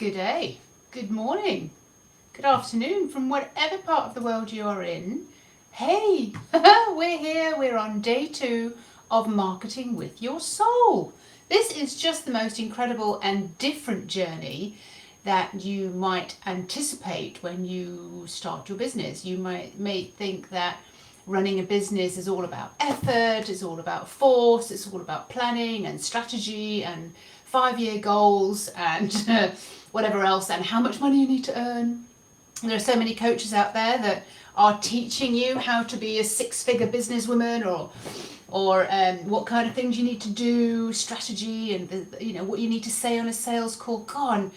Good day, good morning, good afternoon from whatever part of the world you are in. Hey, we're here, we're on day 2 of Marketing with Your Soul. This is just the most incredible and different journey that you might anticipate when you start your business. You may think that running a business is all about effort, it's all about force, it's all about planning and strategy and 5-year goals and whatever else, and how much money you need to earn. There are so many coaches out there that are teaching you how to be a 6-figure businesswoman, or what kind of things you need to do, strategy, and what you need to say on a sales call. God,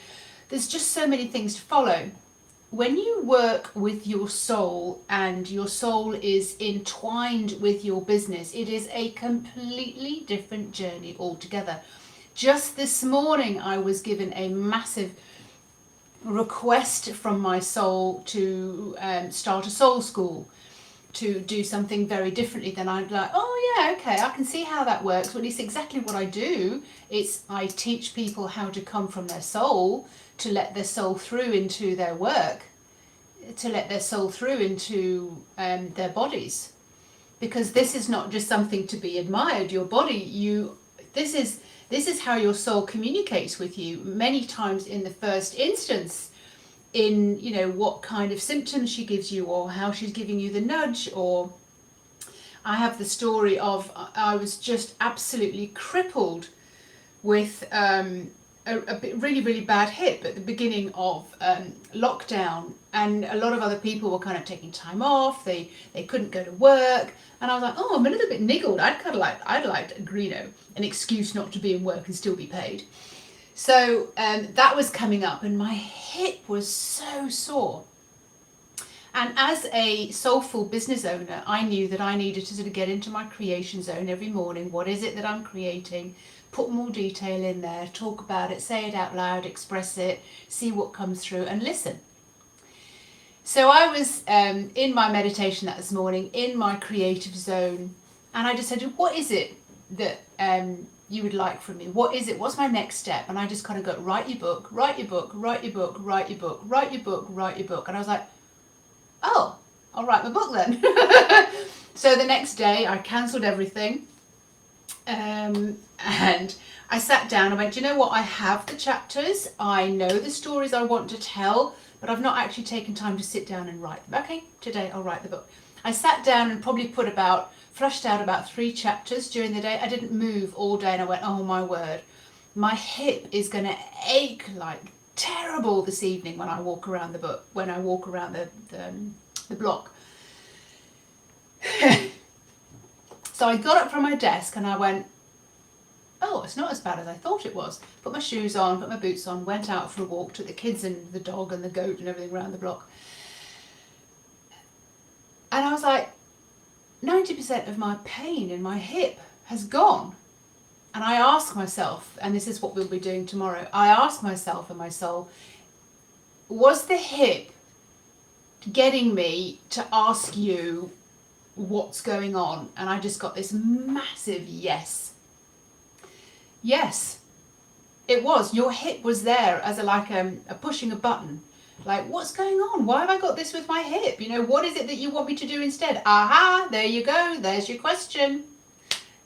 there's just so many things to follow. When you work with your soul and your soul is entwined with your business, it is a completely different journey altogether. Just this morning, I was given a massive request from my soul to start a soul school, to do something very differently. Then I'd like, oh yeah, okay, I can see how that works. Well, it's exactly what I do. I teach people how to come from their soul, to let their soul through into their work, to let their soul through into their bodies. Because this is not just something to be admired. Your body, this is how your soul communicates with you, many times in the first instance, in what kind of symptoms she gives you, or how she's giving you the nudge. Or I have the story of, I was just absolutely crippled with a really, really bad hip at the beginning of lockdown, and a lot of other people were kind of taking time off. They couldn't go to work, and I was like, oh, I'm a little bit niggled. I'd like an excuse not to be in work and still be paid. So that was coming up, and my hip was so sore. And as a soulful business owner, I knew that I needed to sort of get into my creation zone every morning. What is it that I'm creating? Put more detail in there, talk about it, say it out loud, express it, see what comes through, and listen. So I was in my meditation this morning, in my creative zone, and I just said, what is it that you would like from me? What is it? What's my next step? And I just kind of go, write your book, write your book, write your book, write your book, write your book, write your book. And I was like, oh, I'll write my book then. So the next day I cancelled everything, and I sat down and went, you know what, I have the chapters, I know the stories I want to tell, but I've not actually taken time to sit down and write them. Okay, today I'll write the book. I sat down and probably flushed out about 3 chapters during the day. I didn't move all day, and I went, oh my word, my hip is going to ache like terrible this evening when I walk around the block. So I got up from my desk and I went, oh, it's not as bad as I thought it was. Put my shoes on, put my boots on, went out for a walk, took the kids and the dog and the goat and everything around the block. And I was like, 90% of my pain in my hip has gone. And I asked myself, and this is what we'll be doing tomorrow, I asked myself and my soul, was the hip getting me to ask you what's going on? And I just got this massive yes. Yes, it was. Your hip was there as a pushing a button. Like, what's going on? Why have I got this with my hip? What is it that you want me to do instead? Aha, there you go. There's your question.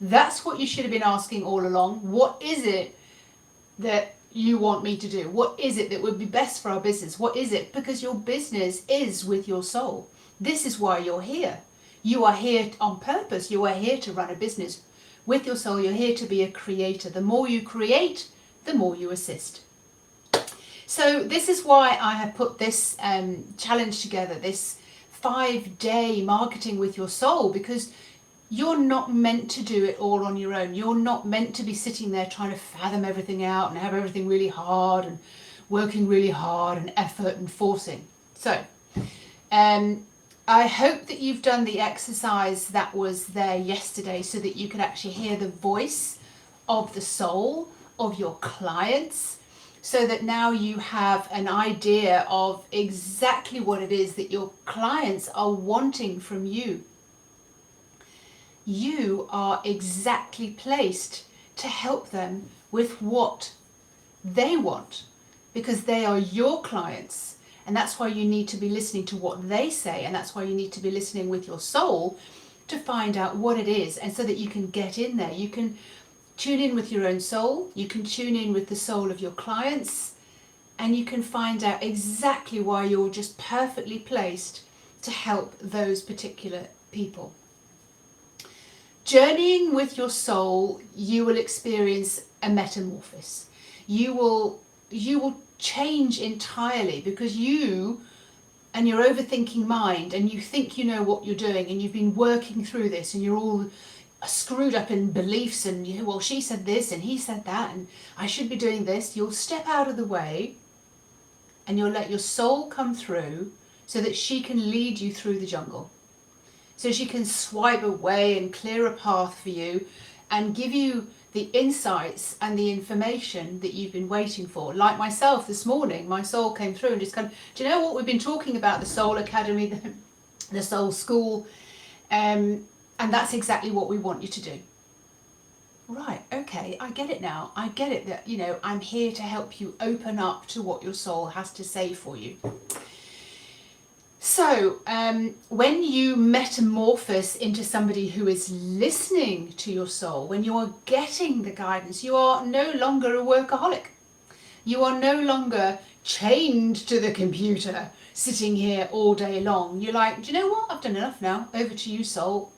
That's what you should have been asking all along. What is it that you want me to do? What is it that would be best for our business? What is it? Because your business is with your soul. This is why you're here. You are here on purpose. You are here to run a business with your soul. You're here to be a creator. The more you create, the more you assist. So this is why I have put this challenge together, this 5-day marketing with your soul, because you're not meant to do it all on your own. You're not meant to be sitting there trying to fathom everything out and have everything really hard and working really hard and effort and forcing. So I hope that you've done the exercise that was there yesterday so that you could actually hear the voice of the soul of your clients, so that now you have an idea of exactly what it is that your clients are wanting from you. You are exactly placed to help them with what they want. because they are your clients. And that's why you need to be listening to what they say. And that's why you need to be listening with your soul to find out what it is. And so that you can get in there. You can tune in with your own soul. You can tune in with the soul of your clients. And you can find out exactly why you're just perfectly placed to help those particular people. Journeying with your soul, you will experience a metamorphosis. You will change entirely, because you and your overthinking mind, and you think you know what you're doing, and you've been working through this, and you're all screwed up in beliefs, and well, she said this and he said that, and I should be doing this. You'll step out of the way and you'll let your soul come through so that she can lead you through the jungle. So she can swipe away and clear a path for you and give you the insights and the information that you've been waiting for. Like myself this morning, my soul came through and just kind of, do you know what, we've been talking about the Soul Academy, the Soul School, and that's exactly what we want you to do. Right, okay, I get it now. I get it that, I'm here to help you open up to what your soul has to say for you. So, when you metamorphose into somebody who is listening to your soul, when you are getting the guidance, you are no longer a workaholic. You are no longer chained to the computer, sitting here all day long. You're like, do you know what? I've done enough now. Over to you, soul.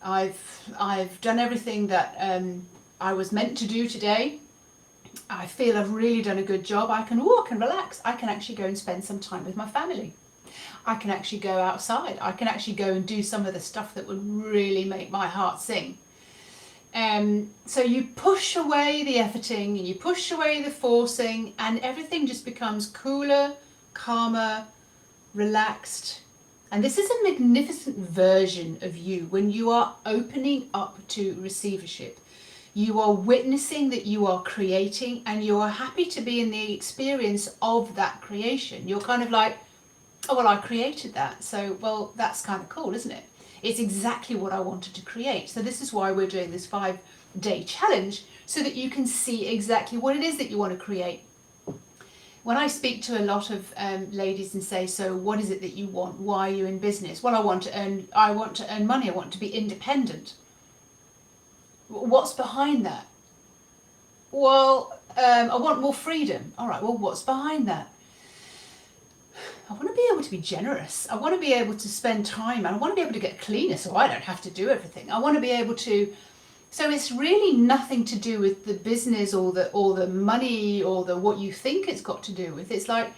I've done everything that I was meant to do today. I feel I've really done a good job. I can walk and relax. I can actually go and spend some time with my family. I can actually go outside. I can actually go and do some of the stuff that would really make my heart sing. So you push away the efforting and you push away the forcing, and everything just becomes cooler, calmer, relaxed. And this is a magnificent version of you when you are opening up to receivership. You are witnessing that you are creating, and you are happy to be in the experience of that creation. You're kind of like, oh, well, I created that. So, well, that's kind of cool, isn't it? It's exactly what I wanted to create. So this is why we're doing this 5-day challenge, so that you can see exactly what it is that you want to create. When I speak to a lot of ladies and say, so what is it that you want? Why are you in business? Well, I want to earn money. I want to be independent. What's behind that? Well, I want more freedom. All right, well, what's behind that? I want to be able to be generous. I want to be able to spend time, and I want to be able to get cleaner so I don't have to do everything. I want to be able to. So it's really nothing to do with the business or the money or the what you think it's got to do with. It's like,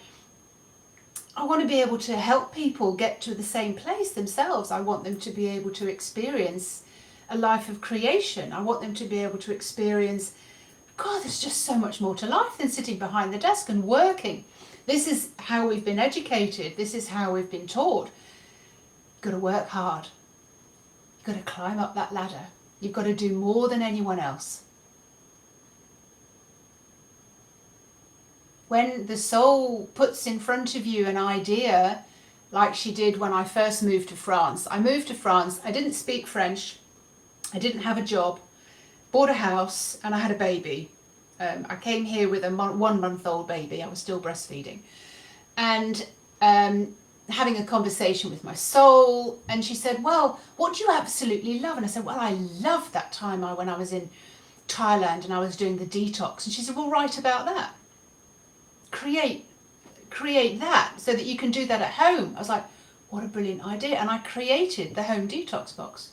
I want to be able to help people get to the same place themselves. I want them to be able to experience a life of creation. I want them to be able to experience, God, there's just so much more to life than sitting behind the desk and working. This is how we've been educated. This is how we've been taught. You've got to work hard. You've got to climb up that ladder. You've got to do more than anyone else. When the soul puts in front of you an idea, like she did when I first moved to France. I moved to France. I didn't speak French. I didn't have a job, bought a house, and I had a baby. I came here with a 1-month-old baby. I was still breastfeeding. And having a conversation with my soul, and she said, well, what do you absolutely love? And I said, well, I loved that time when I was in Thailand and I was doing the detox. And she said, well, write about that. Create that so that you can do that at home. I was like, what a brilliant idea. And I created the home detox box.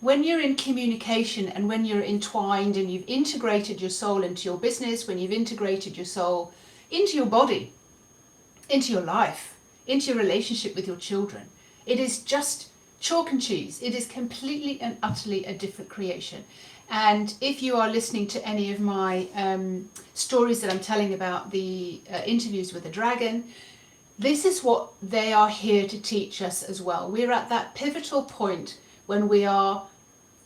When you're in communication and when you're entwined and you've integrated your soul into your business, when you've integrated your soul into your body, into your life, into your relationship with your children, it is just chalk and cheese. It is completely and utterly a different creation. And if you are listening to any of my stories that I'm telling about the interviews with the dragon, this is what they are here to teach us as well. We're at that pivotal point when we are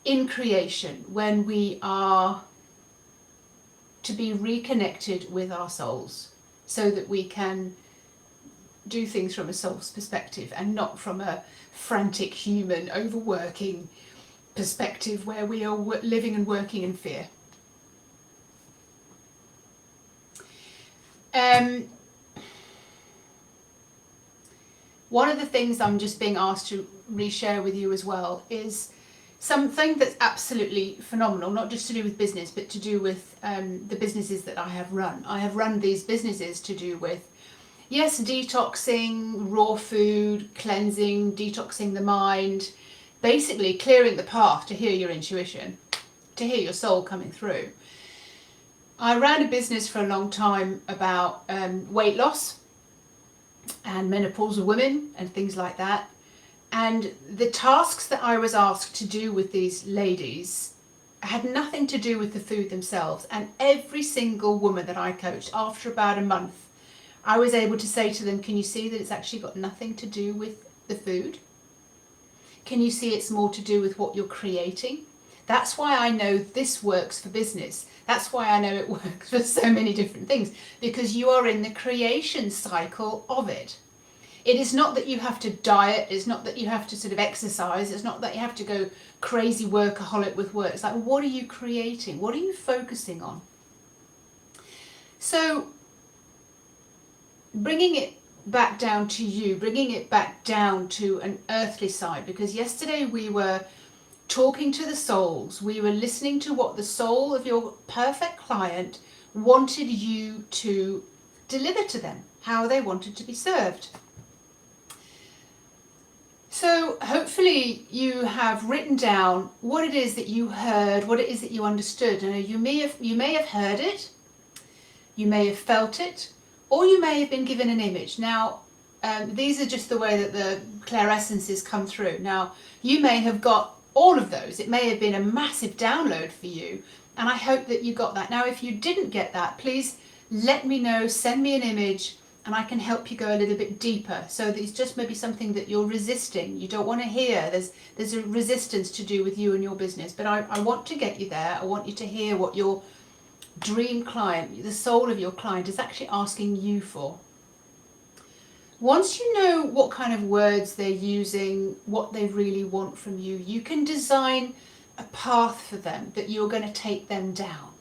in creation, when we are to be reconnected with our souls so that we can do things from a soul's perspective and not from a frantic human overworking perspective where we are living and working in fear. One of the things I'm just being asked to reshare with you as well is something that's absolutely phenomenal, not just to do with business, but to do with the businesses that I have run. I have run these businesses to do with, yes, detoxing, raw food, cleansing, detoxing the mind, basically clearing the path to hear your intuition, to hear your soul coming through. I ran a business for a long time about weight loss and menopausal women and things like that. And the tasks that I was asked to do with these ladies had nothing to do with the food themselves. And every single woman that I coached, after about a month, I was able to say to them, can you see that it's actually got nothing to do with the food? Can you see it's more to do with what you're creating? That's why I know this works for business. That's why I know it works for so many different things, because you are in the creation cycle of it. It is not that you have to diet, it's not that you have to sort of exercise, it's not that you have to go crazy workaholic with work. It's like, what are you creating? What are you focusing on? So bringing it back down to you, bringing it back down to an earthly side, because yesterday we were talking to the souls, we were listening to what the soul of your perfect client wanted you to deliver to them, how they wanted to be served. So hopefully you have written down what it is that you heard, what it is that you understood. You may have heard it, you may have felt it, or you may have been given an image. Now, these are just the way that the clairescences come through. Now, you may have got all of those. It may have been a massive download for you, and I hope that you got that. Now, if you didn't get that, please let me know, send me an image, and I can help you go a little bit deeper. So there's just maybe something that you're resisting, you don't want to hear. There's a resistance to do with you and your business, but I want to get you there. I want you to hear what your dream client, the soul of your client, is actually asking you for. Once you know what kind of words they're using, what they really want from you, you can design a path for them that you're going to take them down.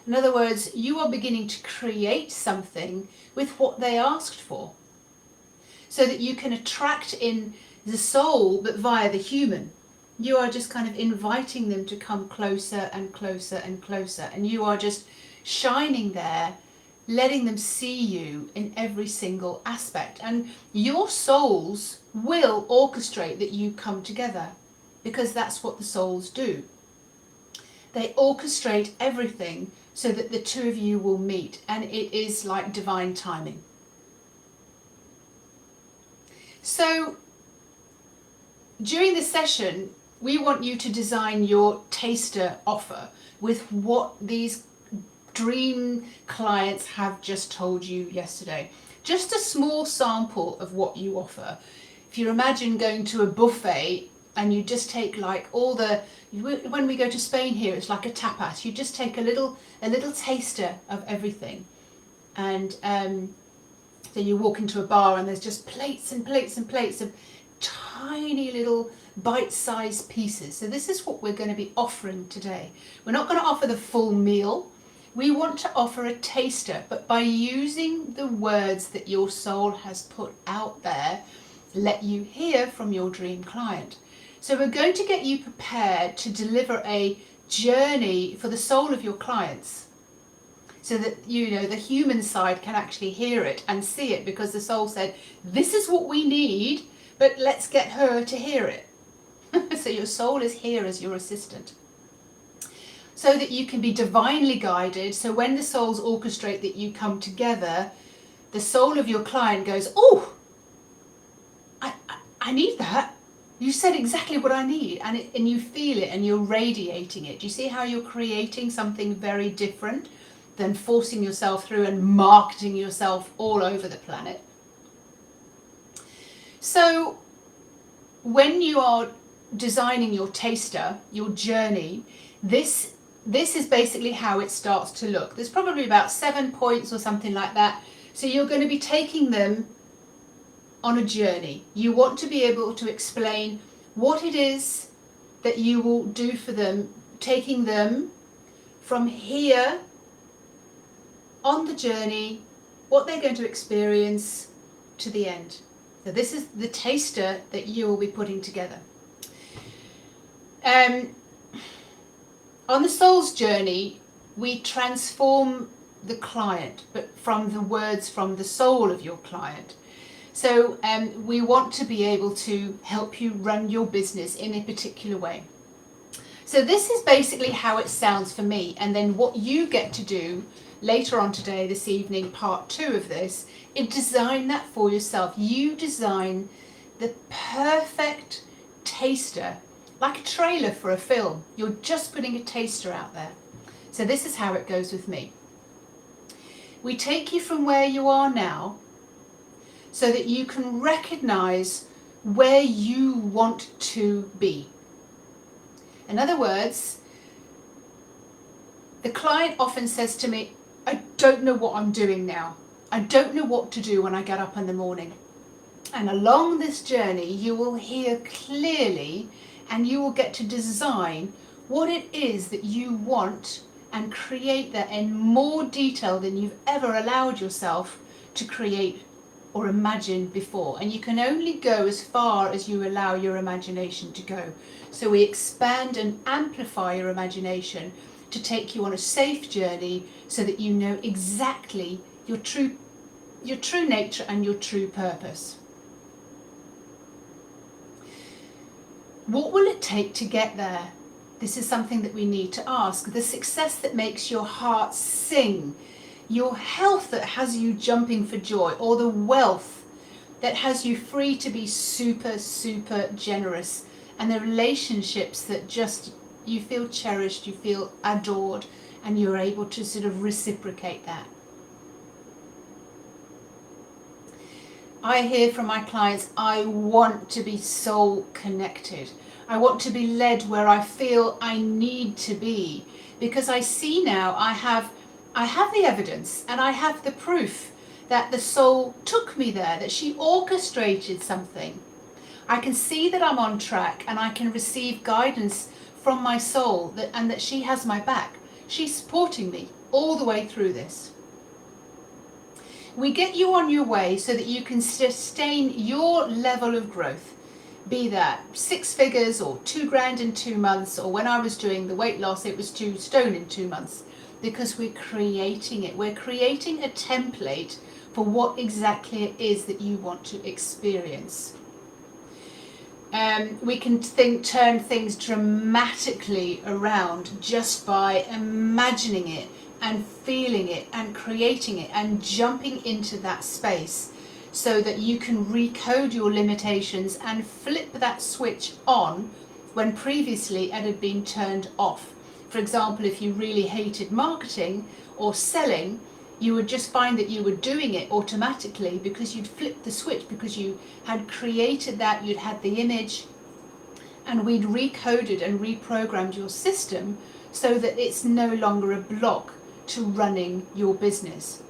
In other words, you are beginning to create something with what they asked for, so that you can attract in the soul, but via the human. You are just kind of inviting them to come closer and closer and closer, and you are just shining there, letting them see you in every single aspect. And your souls will orchestrate that you come together, because that's what the souls do. They orchestrate everything so that the two of you will meet, and it is like divine timing. So during the session, we want you to design your taster offer with what these dream clients have just told you yesterday. Just a small sample of what you offer. If you imagine going to a buffet and you just take like all the, when we go to Spain here, it's like a tapas. You just take a little taster of everything. And then you walk into a bar and there's just plates and plates and plates of tiny little bite-sized pieces. So this is what we're going to be offering today. We're not going to offer the full meal. We want to offer a taster, but by using the words that your soul has put out there, let you hear from your dream client. So we're going to get you prepared to deliver a journey for the soul of your clients, so that, you know, the human side can actually hear it and see it, because the soul said, this is what we need, but let's get her to hear it. So your soul is here as your assistant, so that you can be divinely guided. So when the souls orchestrate that you come together, the soul of your client goes, oh, I need that. You said exactly what I need, and you feel it and you're radiating it. Do you see how you're creating something very different than forcing yourself through and marketing yourself all over the planet? So when you are designing your taster, your journey, this is basically how it starts to look. There's probably about 7 points or something like that. So you're going to be taking them on a journey. You want to be able to explain what it is that you will do for them, taking them from here on the journey what they're going to experience to the end. So this is the taster that you will be putting together. On the soul's journey, we transform the client, but from the words from the soul of your client. So we want to be able to help you run your business in a particular way. So this is basically how it sounds for me. And then what you get to do later on today, this evening, part 2 of this, is design that for yourself. You design the perfect taster, like a trailer for a film. You're just putting a taster out there. So this is how it goes with me. We take you from where you are now so that you can recognize where you want to be. In other words, the client often says to me, I don't know what I'm doing now. I don't know what to do when I get up in the morning. And along this journey, you will hear clearly and you will get to design what it is that you want and create that in more detail than you've ever allowed yourself to create or imagine before. And you can only go as far as you allow your imagination to go. So we expand and amplify your imagination to take you on a safe journey so that you know exactly your true nature and your true purpose. What will it take to get there? This is something that we need to ask. The success that makes your heart sing, your health that has you jumping for joy, or the wealth that has you free to be super, super generous, and the relationships that just you feel cherished, you feel adored, and you're able to sort of reciprocate that. I hear from my clients, I want to be soul connected. I want to be led where I feel I need to be, because I see now I have the evidence and I have the proof that the soul took me there, that she orchestrated something. I can see that I'm on track and I can receive guidance from my soul and that she has my back. She's supporting me all the way through this. We get you on your way so that you can sustain your level of growth, be that 6 figures or 2 grand in 2 months, or when I was doing the weight loss, it was 2 stone in 2 months, because we're creating it. We're creating a template for what exactly it is that you want to experience. We can turn things dramatically around just by imagining it and feeling it and creating it and jumping into that space, so that you can recode your limitations and flip that switch on when previously it had been turned off. For example, if you really hated marketing or selling, you would just find that you were doing it automatically because you'd flipped the switch, because you had created that, you'd had the image, and we'd recoded and reprogrammed your system so that it's no longer a block to running your business.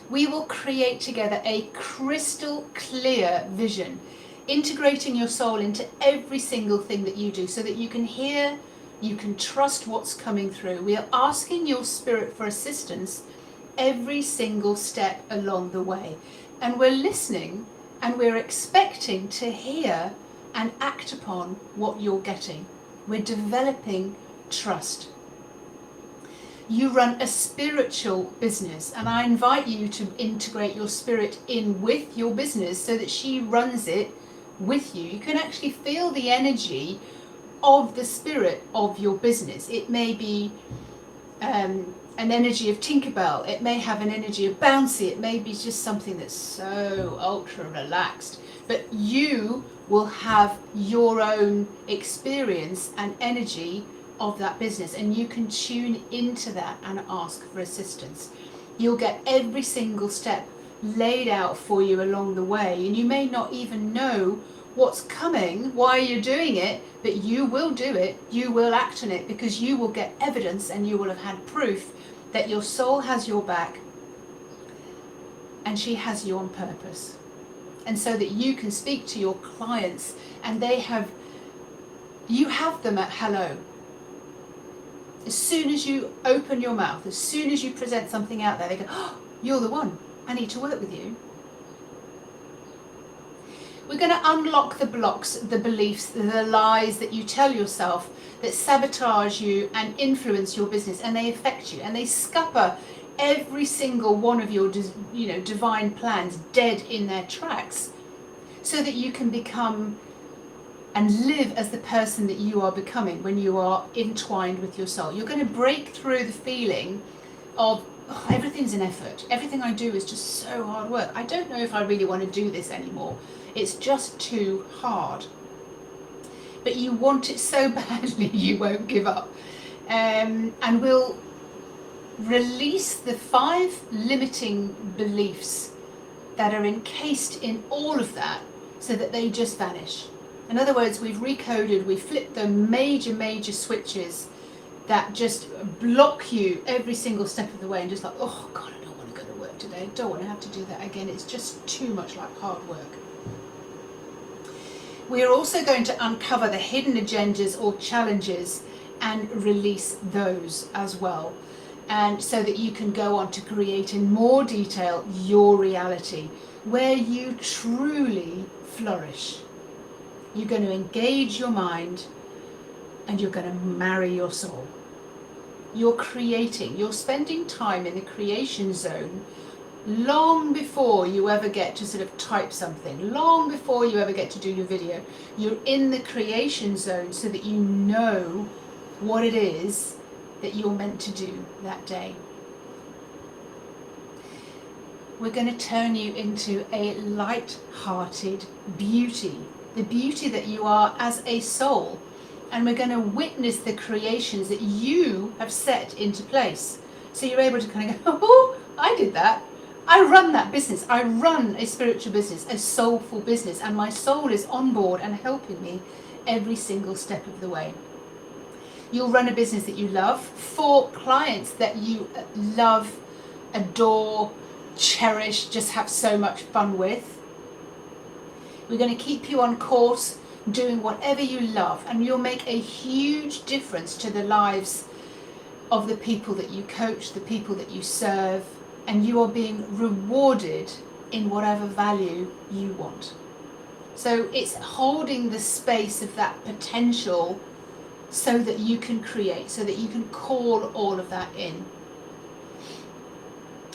We will create together a crystal clear vision, integrating your soul into every single thing that you do so that you can hear, you can trust what's coming through. We are asking your spirit for assistance every single step along the way. And we're listening and we're expecting to hear and act upon what you're getting. We're developing trust. You run a spiritual business, and I invite you to integrate your spirit in with your business so that she runs it with you. You can actually feel the energy of the spirit of your business. It may be an energy of Tinkerbell, it may have an energy of Bouncy, it may be just something that's so ultra relaxed, but you will have your own experience and energy of that business, and you can tune into that and ask for assistance. You'll get every single step laid out for you along the way, and you may not even know what's coming, why you're doing it, but you will do it, you will act on it, because you will get evidence and you will have had proof that your soul has your back and she has you on purpose. And so that you can speak to your clients and you have them at hello. As soon as you open your mouth, as soon as you present something out there, they go, oh, you're the one. I need to work with you. We're going to unlock the blocks, the beliefs, the lies that you tell yourself that sabotage you and influence your business, and they affect you, and they scupper every single one of your divine plans dead in their tracks, so that you can become and live as the person that you are becoming when you are entwined with your soul. You're going to break through the feeling of, oh, everything's an effort. Everything I do is just so hard work. I don't know if I really want to do this anymore. It's just too hard. But you want it so badly you won't give up. And we'll release the 5 limiting beliefs that are encased in all of that, so that they just vanish. In other words, we've recoded, we've flipped the major switches that just block you every single step of the way, and just like, oh God, I don't want to go to work today. I don't want to have to do that again. It's just too much like hard work. We're also going to uncover the hidden agendas or challenges and release those as well. And so that you can go on to create in more detail your reality, where you truly flourish. You're going to engage your mind, and you're going to marry your soul. You're creating, you're spending time in the creation zone long before you ever get to sort of type something, long before you ever get to do your video. You're in the creation zone so that you know what it is that you're meant to do that day. We're going to turn you into a light-hearted beauty, the beauty that you are as a soul. And we're going to witness the creations that you have set into place. So you're able to kind of go, oh, I did that. I run that business. I run a spiritual business, a soulful business, and my soul is on board and helping me every single step of the way. You'll run a business that you love for clients that you love, adore, cherish, just have so much fun with. We're going to keep you on course, doing whatever you love, and you'll make a huge difference to the lives of the people that you coach, the people that you serve, and you are being rewarded in whatever value you want. So it's holding the space of that potential so that you can create, so that you can call all of that in.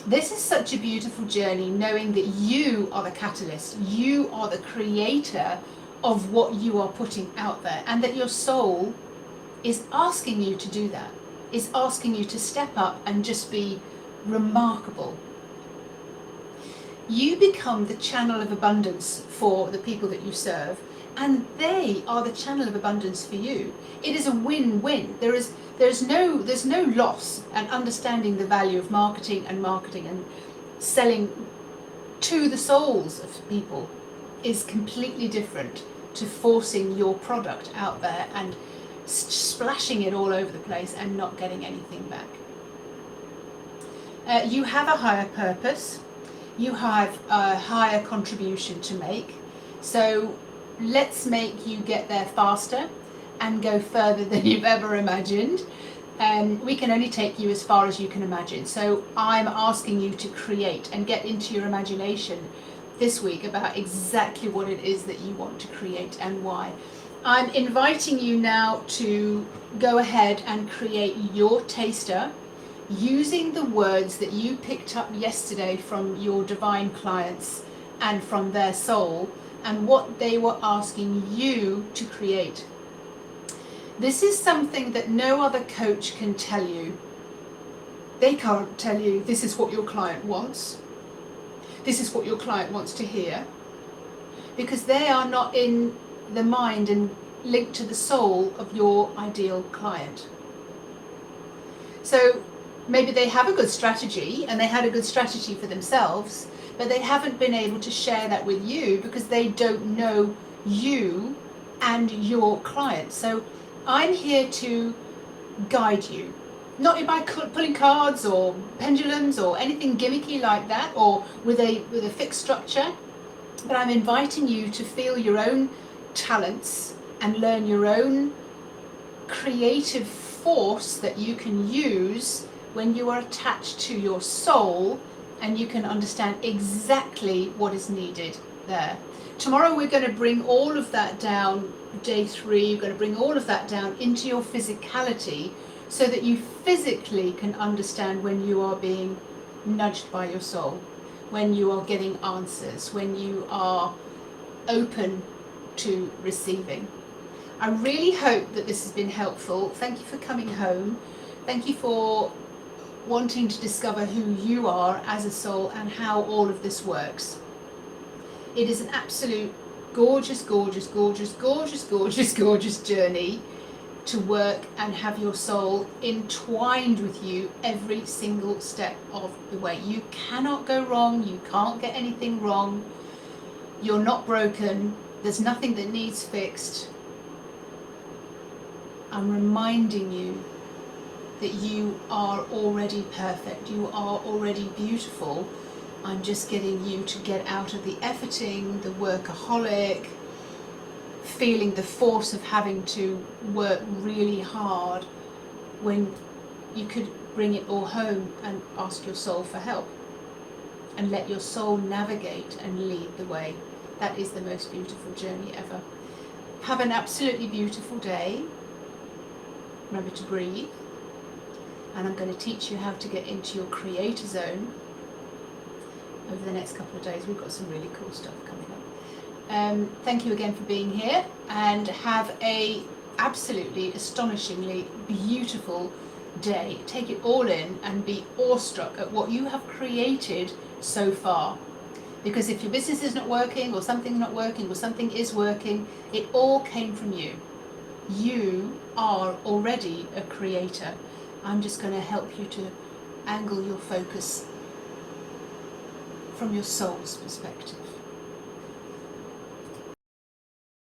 This is such a beautiful journey, knowing that you are the catalyst, you are the creator of what you are putting out there, and that your soul is asking you to do that, is asking you to step up and just be remarkable. You become the channel of abundance for the people that you serve, and they are the channel of abundance for you. It is a win-win. There's no loss, and understanding the value of marketing and selling to the souls of people is completely different to forcing your product out there and splashing it all over the place and not getting anything back. You have a higher purpose, you have a higher contribution to make, so let's make you get there faster and go further than you've ever imagined. We can only take you as far as you can imagine, so I'm asking you to create and get into your imagination this week about exactly what it is that you want to create and why. I'm inviting you now to go ahead and create your taster using the words that you picked up yesterday from your divine clients and from their soul, and what they were asking you to create. This is something that no other coach can tell you. They can't tell you this is what your client wants. This is what your client wants to hear, because they are not in the mind and linked to the soul of your ideal client. So maybe they have a good strategy and they had a good strategy for themselves, but they haven't been able to share that with you because they don't know you and your client. So I'm here to guide you, not by pulling cards or pendulums or anything gimmicky like that, or with a fixed structure, but I'm inviting you to feel your own talents and learn your own creative force that you can use when you are attached to your soul and you can understand exactly what is needed there. Tomorrow we're going to bring all of that down, day 3, you're going to bring all of that down into your physicality so that you physically can understand when you are being nudged by your soul, when you are getting answers, when you are open to receiving. I really hope that this has been helpful. Thank you for coming home. Thank you for wanting to discover who you are as a soul and how all of this works. It is an absolute gorgeous, gorgeous, gorgeous, gorgeous, gorgeous, gorgeous journey to work and have your soul entwined with you every single step of the way. You cannot go wrong. You can't get anything wrong. You're not broken. There's nothing that needs fixed. I'm reminding you that you are already perfect. You are already beautiful. I'm just getting you to get out of the efforting, the workaholic, feeling the force of having to work really hard when you could bring it all home and ask your soul for help and let your soul navigate and lead the way. That is the most beautiful journey ever. Have an absolutely beautiful day. Remember to breathe. And I'm going to teach you how to get into your creator zone over the next couple of days. We've got some really cool stuff coming up. Thank you again for being here, and have a absolutely astonishingly beautiful day. Take it all in and be awestruck at what you have created so far. Because if your business is not working, or something's not working, or something is working, it all came from you. You are already a creator. I'm just going to help you to angle your focus from your soul's perspective.